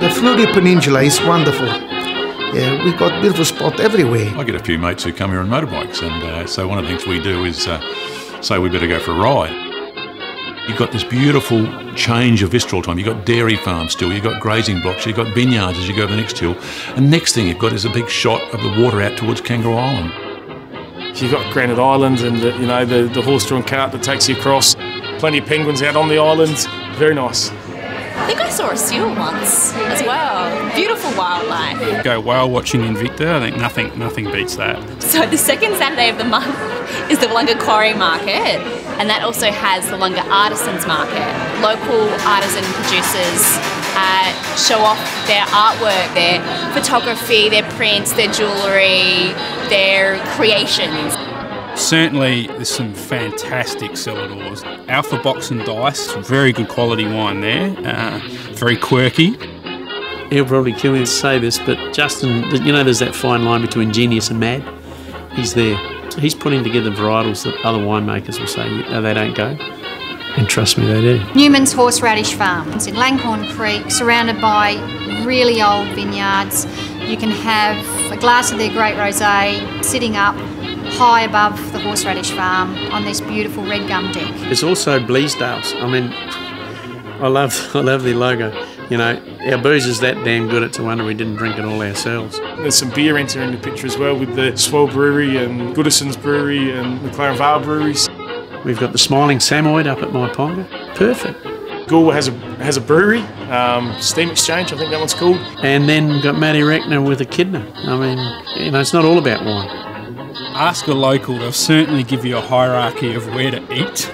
The Fleurieu Peninsula is wonderful. Yeah, we've got beautiful spots everywhere. I get a few mates who come here on motorbikes, and so one of the things we do is say we better go for a ride. You've got this beautiful change of visceral time. You've got dairy farms still, you've got grazing blocks, you've got vineyards as you go over the next hill. And next thing you've got is a big shot of the water out towards Kangaroo Island. You've got Granite Island and the horse-drawn cart that takes you across. Plenty of penguins out on the island. Very nice. I think I saw a seal once as well. Beautiful wildlife. Go whale watching in Victor. I think nothing beats that. So the second Saturday of the month is the Wollonga Quarry Market, and that also has the Wollonga Artisans Market. Local artisan producers show off their artwork, their photography, their prints, their jewellery, their creations. Certainly there's some fantastic cellar doors. Alpha Box and Dice, very good quality wine there, very quirky. He'll probably kill me to say this, but Justin, you know there's that fine line between genius and mad? He's there. He's putting together varietals that other winemakers will say, no, they don't go. And trust me, they do. Newman's Horseradish Farm. It's in Langhorne Creek, surrounded by really old vineyards. You can have a glass of their great rosé sitting up high above the horseradish farm on this beautiful red gum deck. There's also Bleasdales. I mean, I love the logo. You know, our booze is that damn good, it's a wonder we didn't drink it all ourselves. There's some beer entering the picture as well with the Swell Brewery and Goodison's Brewery and McLaren Vale Breweries. We've got the Smiling Samoyed up at Maiponga. Perfect. Goolwa has a brewery, Steam Exchange, I think that one's called. And then we've got Matty Reckner with Echidna. I mean, you know, it's not all about wine. Ask a local, they'll certainly give you a hierarchy of where to eat.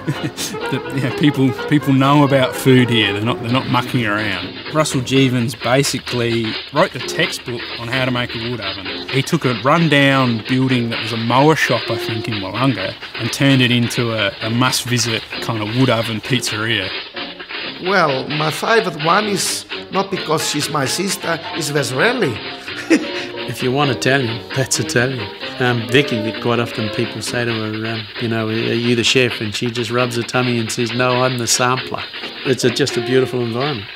People know about food here, they're not mucking around. Russell Jeevens basically wrote the textbook on how to make a wood oven. He took a rundown building that was a mower shop, I think, in Wollonga, and turned it into a must-visit kind of wood oven pizzeria. Well, my favourite one is, not because she's my sister, is Vesrelli. If you want Italian, that's Italian. Vicky, quite often people say to her, you know, are you the chef? And she just rubs her tummy and says, no, I'm the sampler. It's just a beautiful environment.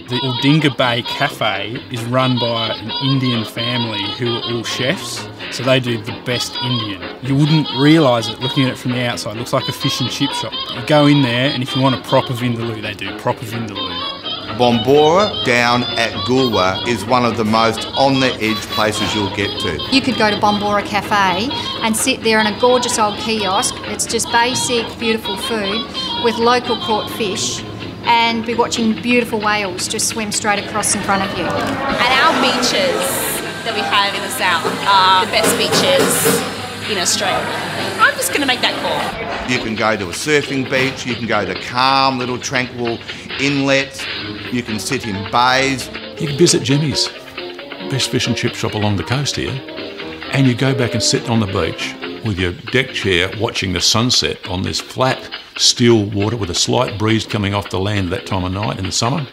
The Aldinga Bay Cafe is run by an Indian family who are all chefs, so they do the best Indian. You wouldn't realise it looking at it from the outside. It looks like a fish and chip shop. You go in there, and if you want a proper vindaloo, they do proper vindaloo. Bombora down at Goolwa is one of the most on-the-edge places you'll get to. You could go to Bombora Cafe and sit there in a gorgeous old kiosk. It's just basic, beautiful food with local caught fish and be watching beautiful whales just swim straight across in front of you. And our beaches that we have in the south are the best beaches in Australia. I'm just going to make that call. You can go to a surfing beach, you can go to calm, little tranquil inlets, you can sit in bays. You can visit Jimmy's, best fish and chip shop along the coast here, and you go back and sit on the beach with your deck chair watching the sunset on this flat, still water with a slight breeze coming off the land that time of night in the summer.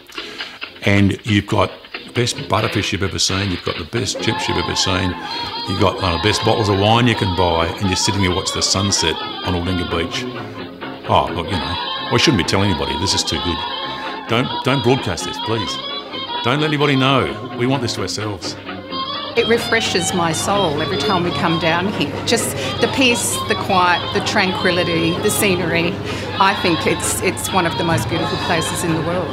And you've got the best butterfish you've ever seen, you've got the best chips you've ever seen, you've got one of the best bottles of wine you can buy, and you're sitting there watching the sunset on Aldinga Beach. Oh, look, you know, I shouldn't be telling anybody, this is too good. Don't broadcast this, please. Don't let anybody know. We want this to ourselves. It refreshes my soul every time we come down here. Just the peace, the quiet, the tranquility, the scenery. I think it's one of the most beautiful places in the world.